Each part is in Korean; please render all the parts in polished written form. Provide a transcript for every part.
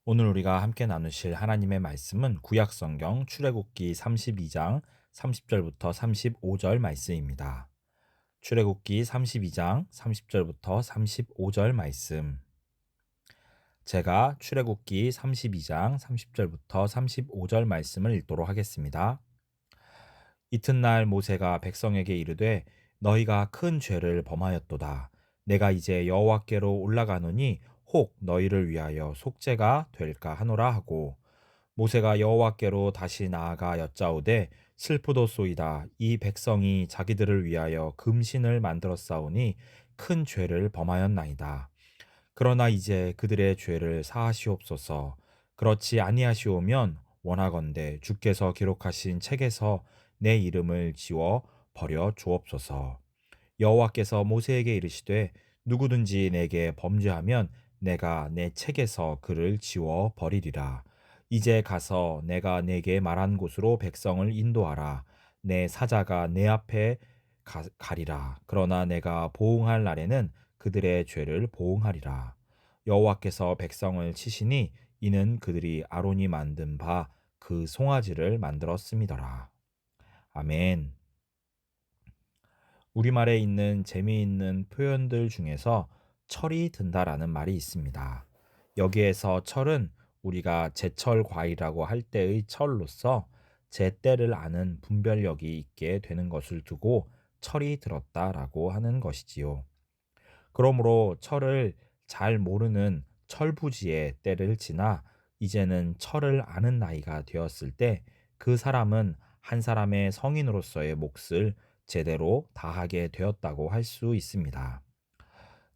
오늘 우리가 함께 나누실 하나님의 말씀은 구약성경 출애굽기 32장 30절부터 35절 말씀입니다. 출애굽기 32장 30절부터 35절 말씀. 제가 출애굽기 32장 30절부터 35절 말씀을 읽도록 하겠습니다. 이튿날 모세가 백성에게 이르되 너희가 큰 죄를 범하였도다. 내가 이제 여호와께로 올라가노니 혹 너희를 위하여 속죄가 될까 하노라 하고 모세가 여호와께로 다시 나아가 여짜오되 슬프도소이다. 이 백성이 자기들을 위하여 금신을 만들었사오니 큰 죄를 범하였나이다. 그러나 이제 그들의 죄를 사하시옵소서. 그렇지 아니하시오면 원하건대 주께서 기록하신 책에서 내 이름을 지워 버려 주옵소서. 여호와께서 모세에게 이르시되 누구든지 내게 범죄하면 내가 내 책에서 그를 지워 버리리라. 이제 가서 내가 내게 말한 곳으로 백성을 인도하라. 내 사자가 내 앞에 가리라. 그러나 내가 보응할 날에는 그들의 죄를 보응하리라. 여호와께서 백성을 치시니 이는 그들이 아론이 만든 바 그 송아지를 만들었음이더라. 아멘. 우리말에 있는 재미있는 표현들 중에서 철이 든다라는 말이 있습니다. 여기에서 철은 우리가 제철 과일이라고 할 때의 철로서 제때를 아는 분별력이 있게 되는 것을 두고 철이 들었다라고 하는 것이지요. 그러므로 철을 잘 모르는 철부지의 때를 지나 이제는 철을 아는 나이가 되었을 때 그 사람은 한 사람의 성인으로서의 몫을 제대로 다하게 되었다고 할 수 있습니다.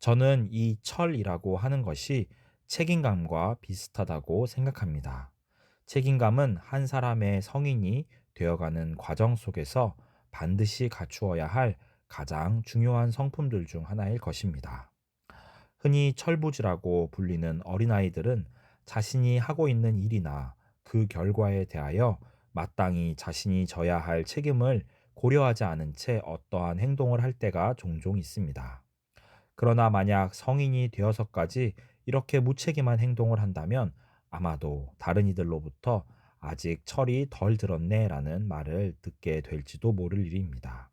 저는 이 철이라고 하는 것이 책임감과 비슷하다고 생각합니다. 책임감은 한 사람의 성인이 되어가는 과정 속에서 반드시 갖추어야 할 가장 중요한 성품들 중 하나일 것입니다. 흔히 철부지라고 불리는 어린아이들은 자신이 하고 있는 일이나 그 결과에 대하여 마땅히 자신이 져야 할 책임을 고려하지 않은 채 어떠한 행동을 할 때가 종종 있습니다. 그러나 만약 성인이 되어서까지 이렇게 무책임한 행동을 한다면 아마도 다른 이들로부터 아직 철이 덜 들었네라는 말을 듣게 될지도 모를 일입니다.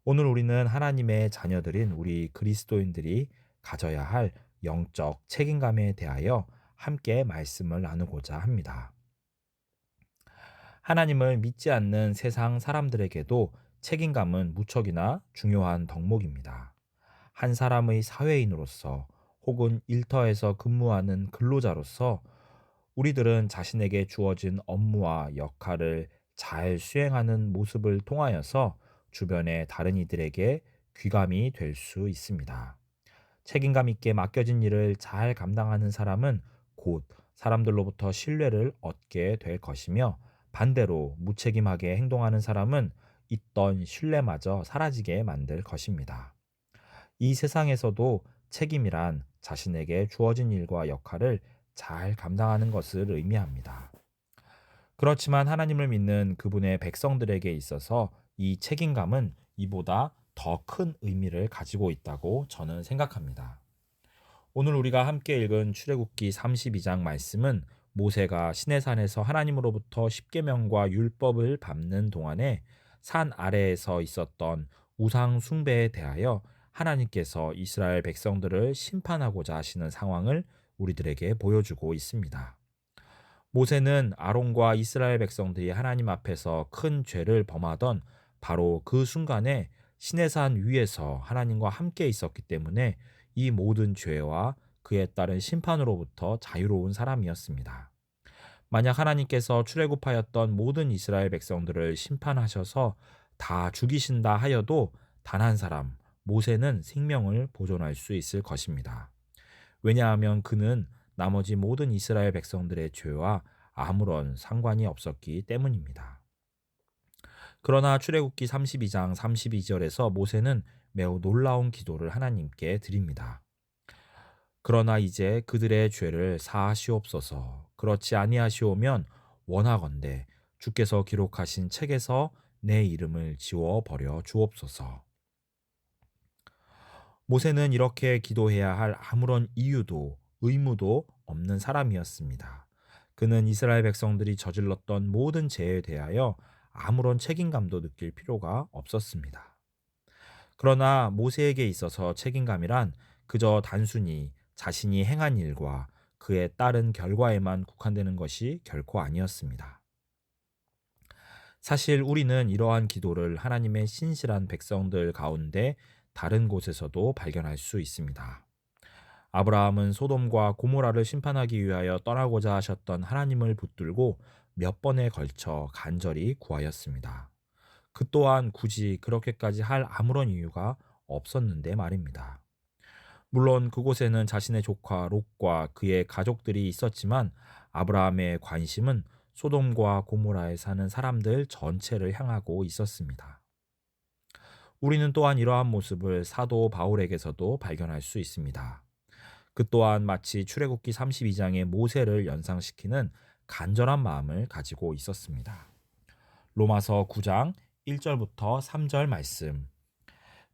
오늘 우리는 하나님의 자녀들인 우리 그리스도인들이 가져야 할 영적 책임감에 대하여 함께 말씀을 나누고자 합니다. 하나님을 믿지 않는 세상 사람들에게도 책임감은 무척이나 중요한 덕목입니다. 한 사람의 사회인으로서 혹은 일터에서 근무하는 근로자로서 우리들은 자신에게 주어진 업무와 역할을 잘 수행하는 모습을 통하여서 주변의 다른 이들에게 귀감이 될 수 있습니다. 책임감 있게 맡겨진 일을 잘 감당하는 사람은 곧 사람들로부터 신뢰를 얻게 될 것이며 반대로 무책임하게 행동하는 사람은 있던 신뢰마저 사라지게 만들 것입니다. 이 세상에서도 책임이란 자신에게 주어진 일과 역할을 잘 감당하는 것을 의미합니다. 그렇지만 하나님을 믿는 그분의 백성들에게 있어서 이 책임감은 이보다 더 큰 의미를 가지고 있다고 저는 생각합니다. 오늘 우리가 함께 읽은 출애굽기 32장 말씀은 모세가 시내산에서 하나님으로부터 십계명과 율법을 밟는 동안에 산 아래에서 있었던 우상 숭배에 대하여 하나님께서 이스라엘 백성들을 심판하고자 하시는 상황을 우리들에게 보여주고 있습니다. 모세는 아론과 이스라엘 백성들이 하나님 앞에서 큰 죄를 범하던 바로 그 순간에 시내산 위에서 하나님과 함께 있었기 때문에 이 모든 죄와 그에 따른 심판으로부터 자유로운 사람이었습니다. 만약 하나님께서 출애굽하였던 모든 이스라엘 백성들을 심판하셔서 다 죽이신다 하여도 단 한 사람, 모세는 생명을 보존할 수 있을 것입니다. 왜냐하면 그는 나머지 모든 이스라엘 백성들의 죄와 아무런 상관이 없었기 때문입니다. 그러나 출애굽기 32장 32절에서 모세는 매우 놀라운 기도를 하나님께 드립니다. 그러나 이제 그들의 죄를 사하시옵소서. 그렇지 아니하시오면 원하건대 주께서 기록하신 책에서 내 이름을 지워 버려 주옵소서. 모세는 이렇게 기도해야 할 아무런 이유도 의무도 없는 사람이었습니다. 그는 이스라엘 백성들이 저질렀던 모든 죄에 대하여 아무런 책임감도 느낄 필요가 없었습니다. 그러나 모세에게 있어서 책임감이란 그저 단순히 자신이 행한 일과 그에 따른 결과에만 국한되는 것이 결코 아니었습니다. 사실 우리는 이러한 기도를 하나님의 신실한 백성들 가운데 다른 곳에서도 발견할 수 있습니다. 아브라함은 소돔과 고모라를 심판하기 위하여 떠나고자 하셨던 하나님을 붙들고 몇 번에 걸쳐 간절히 구하였습니다. 그 또한 굳이 그렇게까지 할 아무런 이유가 없었는데 말입니다. 물론 그곳에는 자신의 조카 롯과 그의 가족들이 있었지만 아브라함의 관심은 소돔과 고모라에 사는 사람들 전체를 향하고 있었습니다. 우리는 또한 이러한 모습을 사도 바울에게서도 발견할 수 있습니다. 그 또한 마치 출애굽기 32장의 모세를 연상시키는 간절한 마음을 가지고 있었습니다. 로마서 9장 1절부터 3절 말씀.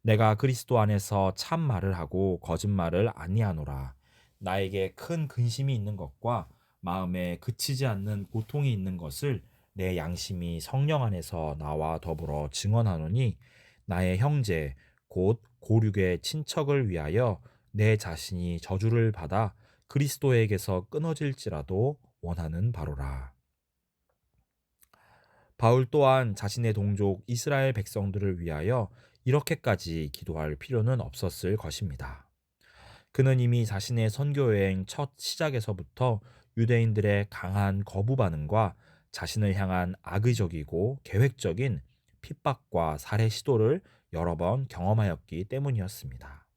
내가 그리스도 안에서 참 말을 하고 거짓말을 아니하노라. 나에게 큰 근심이 있는 것과 마음에 그치지 않는 고통이 있는 것을 내 양심이 성령 안에서 나와 더불어 증언하노니 나의 형제 곧 고륙의 친척을 위하여 내 자신이 저주를 받아 그리스도에게서 끊어질지라도 원하는 바로라. 바울 또한 자신의 동족 이스라엘 백성들을 위하여 이렇게까지 기도할 필요는 없었을 것입니다. 그는 이미 자신의 선교 여행 첫 시작에서부터 유대인들의 강한 거부 반응과 자신을 향한 악의적이고 계획적인 핍박과 살해 시도를 여러 번 경험하였기 때문이었습니다.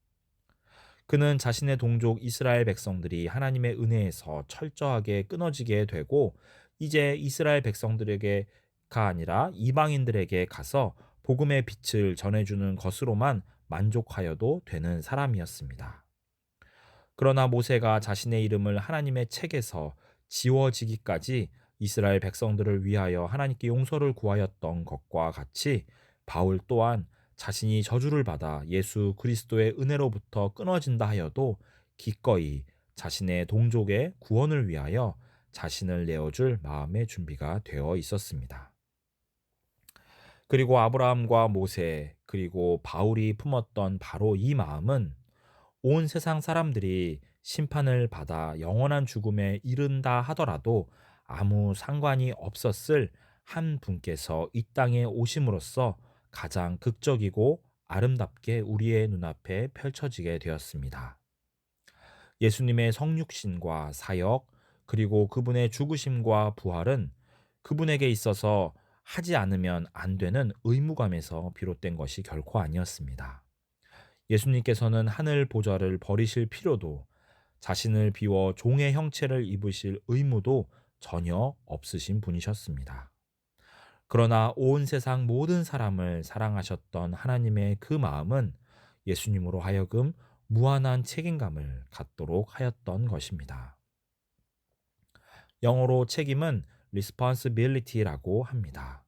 그는 자신의 동족 이스라엘 백성들이 하나님의 은혜에서 철저하게 끊어지게 되고 이제 이스라엘 백성들에게가 아니라 이방인들에게 가서 복음의 빛을 전해주는 것으로만 만족하여도 되는 사람이었습니다. 그러나 모세가 자신의 이름을 하나님의 책에서 지워지기까지 이스라엘 백성들을 위하여 하나님께 용서를 구하였던 것과 같이 바울 또한 자신이 저주를 받아 예수 그리스도의 은혜로부터 끊어진다 하여도 기꺼이 자신의 동족의 구원을 위하여 자신을 내어줄 마음의 준비가 되어 있었습니다. 그리고 아브라함과 모세 그리고 바울이 품었던 바로 이 마음은 온 세상 사람들이 심판을 받아 영원한 죽음에 이른다 하더라도 아무 상관이 없었을 한 분께서 이 땅에 오심으로써 가장 극적이고 아름답게 우리의 눈앞에 펼쳐지게 되었습니다. 예수님의 성육신과 사역, 그리고 그분의 죽으심과 부활은 그분에게 있어서 하지 않으면 안 되는 의무감에서 비롯된 것이 결코 아니었습니다. 예수님께서는 하늘 보좌를 버리실 필요도 자신을 비워 종의 형체를 입으실 의무도 전혀 없으신 분이셨습니다. 그러나 온 세상 모든 사람을 사랑하셨던 하나님의 그 마음은 예수님으로 하여금 무한한 책임감을 갖도록 하였던 것입니다. 영어로 책임은 responsibility라고 합니다.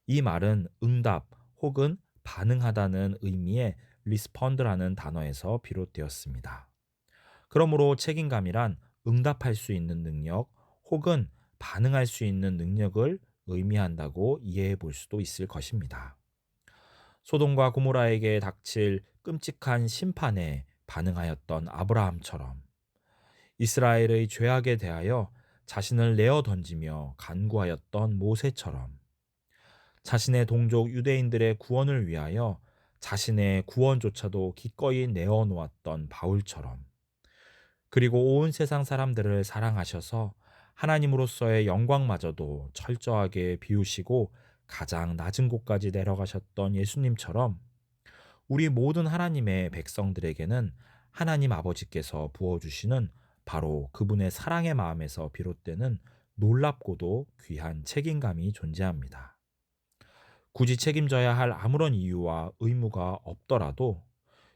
이 말은 응답 혹은 반응하다는 의미의 respond라는 단어에서 비롯되었습니다. 그러므로 책임감이란 응답할 수 있는 능력 혹은 반응할 수 있는 능력을 의미한다고 이해해 볼 수도 있을 것입니다. 소돔과 고모라에게 닥칠 끔찍한 심판에 반응하였던 아브라함처럼 이스라엘의 죄악에 대하여 자신을 내어 던지며 간구하였던 모세처럼 자신의 동족 유대인들의 구원을 위하여 자신의 구원조차도 기꺼이 내어 놓았던 바울처럼 그리고 온 세상 사람들을 사랑하셔서 하나님으로서의 영광마저도 철저하게 비우시고 가장 낮은 곳까지 내려가셨던 예수님처럼 우리 모든 하나님의 백성들에게는 하나님 아버지께서 부어주시는 바로 그분의 사랑의 마음에서 비롯되는 놀랍고도 귀한 책임감이 존재합니다. 굳이 책임져야 할 아무런 이유와 의무가 없더라도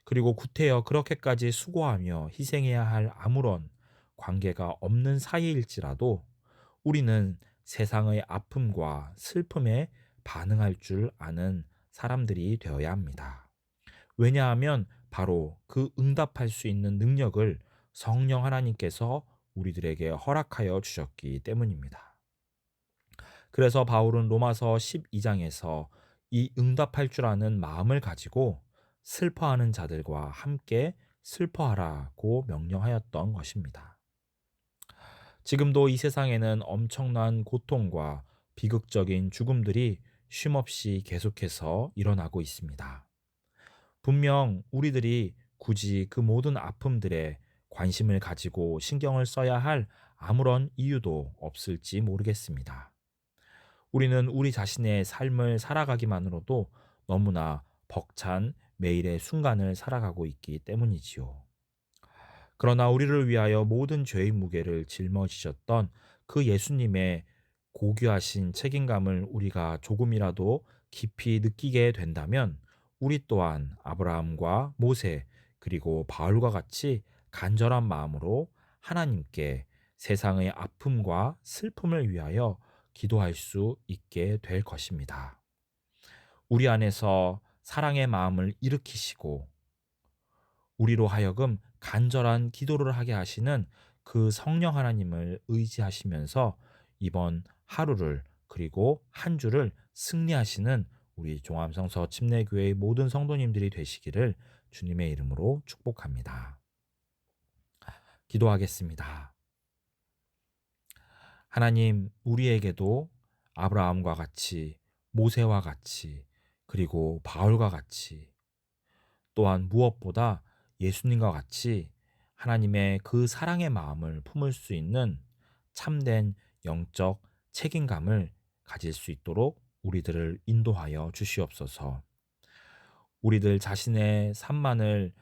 그리고 구태여 그렇게까지 수고하며 희생해야 할 아무런 관계가 없는 사이일지라도 우리는 세상의 아픔과 슬픔에 반응할 줄 아는 사람들이 되어야 합니다. 왜냐하면 바로 그 응답할 수 있는 능력을 성령 하나님께서 우리들에게 허락하여 주셨기 때문입니다. 그래서 바울은 로마서 12장에서 이 응답할 줄 아는 마음을 가지고 슬퍼하는 자들과 함께 슬퍼하라고 명령하였던 것입니다. 지금도 이 세상에는 엄청난 고통과 비극적인 죽음들이 쉼없이 계속해서 일어나고 있습니다. 분명 우리들이 굳이 그 모든 아픔들에 관심을 가지고 신경을 써야 할 아무런 이유도 없을지 모르겠습니다. 우리는 우리 자신의 삶을 살아가기만으로도 너무나 벅찬 매일의 순간을 살아가고 있기 때문이지요. 그러나 우리를 위하여 모든 죄의 무게를 짊어지셨던 그 예수님의 고귀하신 책임감을 우리가 조금이라도 깊이 느끼게 된다면 우리 또한 아브라함과 모세 그리고 바울과 같이 간절한 마음으로 하나님께 세상의 아픔과 슬픔을 위하여 기도할 수 있게 될 것입니다. 우리 안에서 사랑의 마음을 일으키시고 우리로 하여금 간절한 기도를 하게 하시는 그 성령 하나님을 의지하시면서 이번 하루를 그리고 한 주를 승리하시는 우리 종암성서 침례교회의 모든 성도님들이 되시기를 주님의 이름으로 축복합니다. 기도하겠습니다. 하나님, 우리에게도 아브라함과 같이 모세와 같이 그리고 바울과 같이 또한 무엇보다 예수님과 같이 하나님의 그 사랑의 마음을 품을 수 있는 참된 영적 책임감을 가질 수 있도록 우리들을 인도하여 주시옵소서. 우리들 자신의 삶만을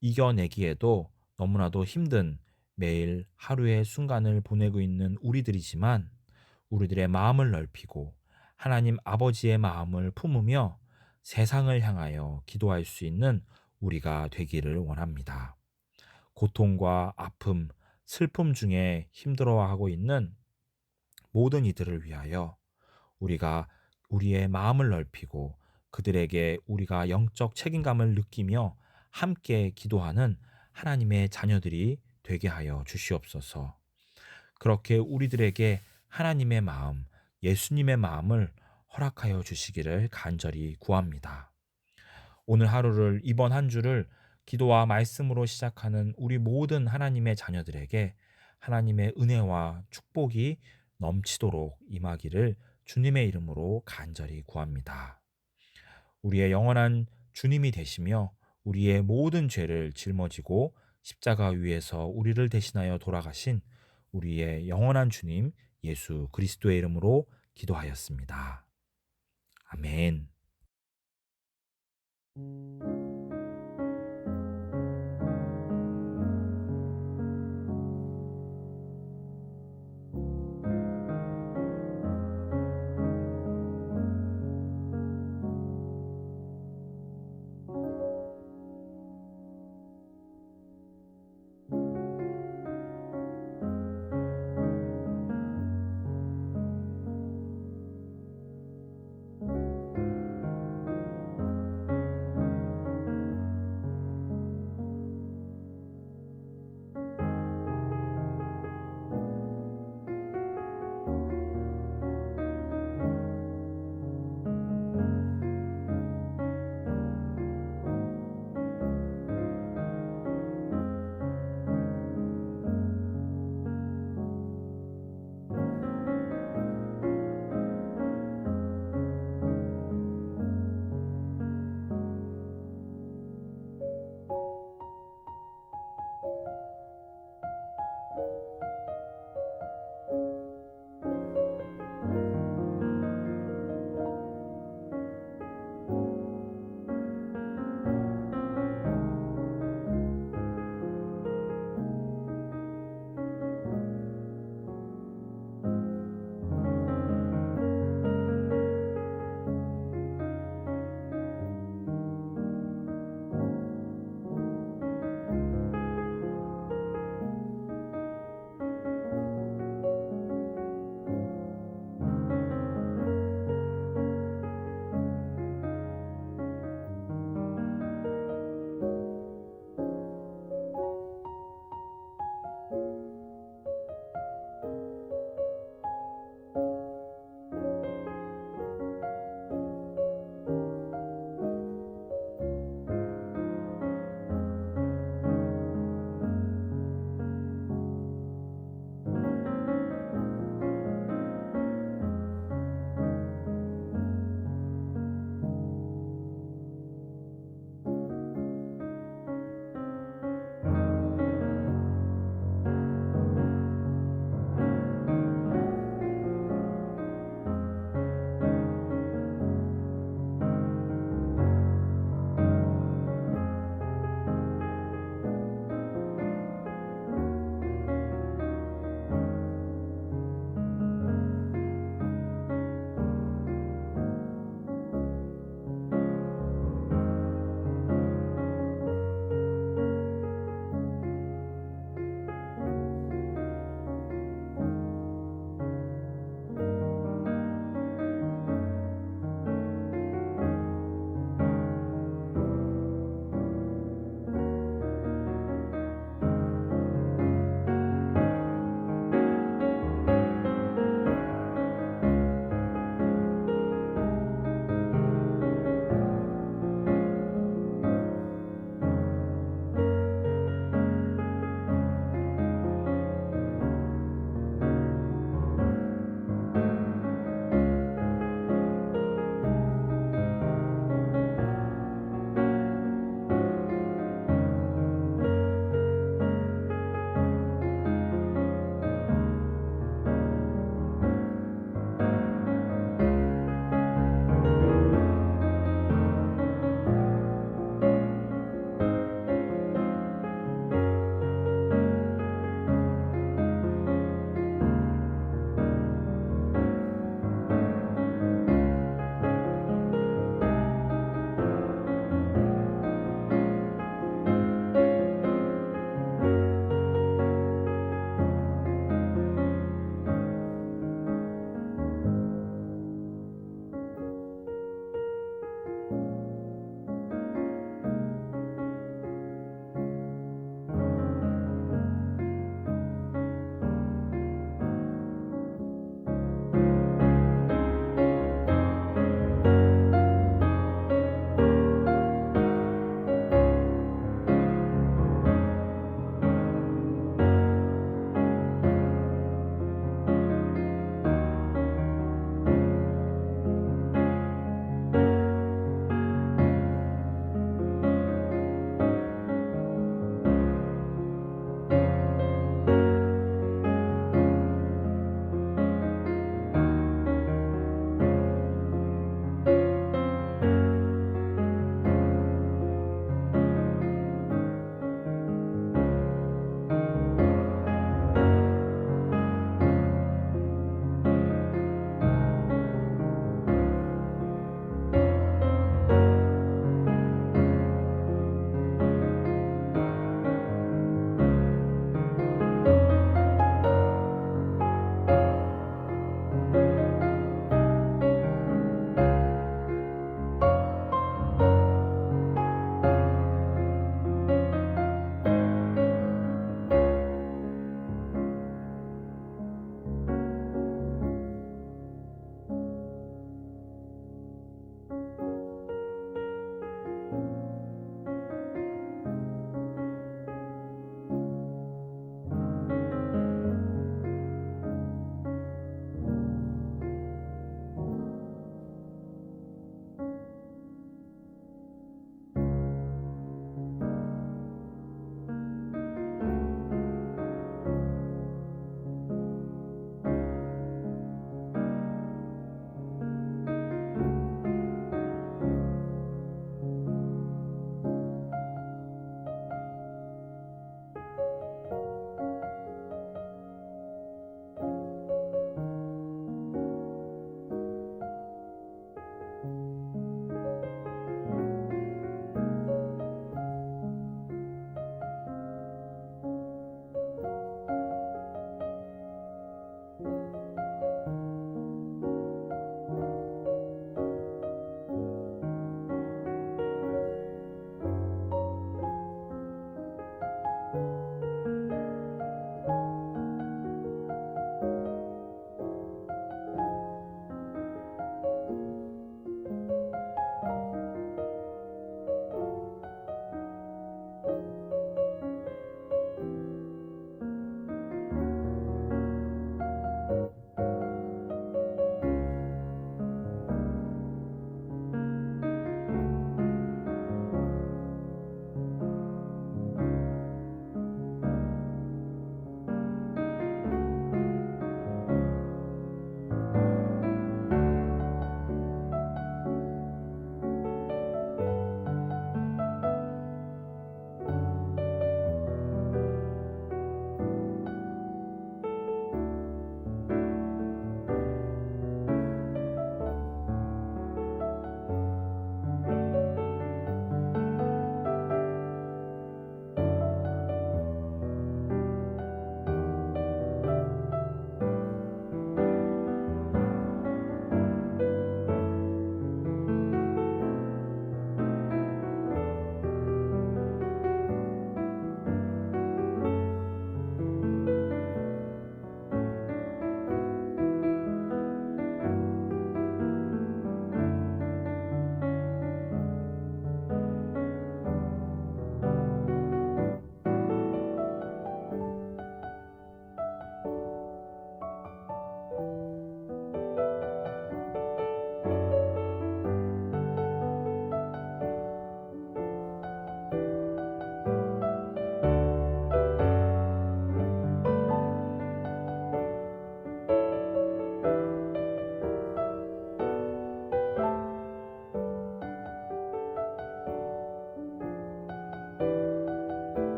이겨내기에도 너무나도 힘든 매일 하루의 순간을 보내고 있는 우리들이지만 우리들의 마음을 넓히고 하나님 아버지의 마음을 품으며 세상을 향하여 기도할 수 있는 우리가 되기를 원합니다. 고통과 아픔, 슬픔 중에 힘들어하고 있는 모든 이들을 위하여 우리가 우리의 마음을 넓히고 그들에게 우리가 영적 책임감을 느끼며 함께 기도하는 하나님의 자녀들이 되게 하여 주시옵소서. 그렇게 우리들에게 하나님의 마음, 예수님의 마음을 허락하여 주시기를 간절히 구합니다. 오늘 하루를 이번 한 주를 기도와 말씀으로 시작하는 우리 모든 하나님의 자녀들에게 하나님의 은혜와 축복이 넘치도록 임하기를 주님의 이름으로 간절히 구합니다. 우리의 영원한 주님이 되시며 우리의 모든 죄를 짊어지고 십자가 위에서 우리를 대신하여 돌아가신 우리의 영원한 주님 예수 그리스도의 이름으로 기도하였습니다. 아멘.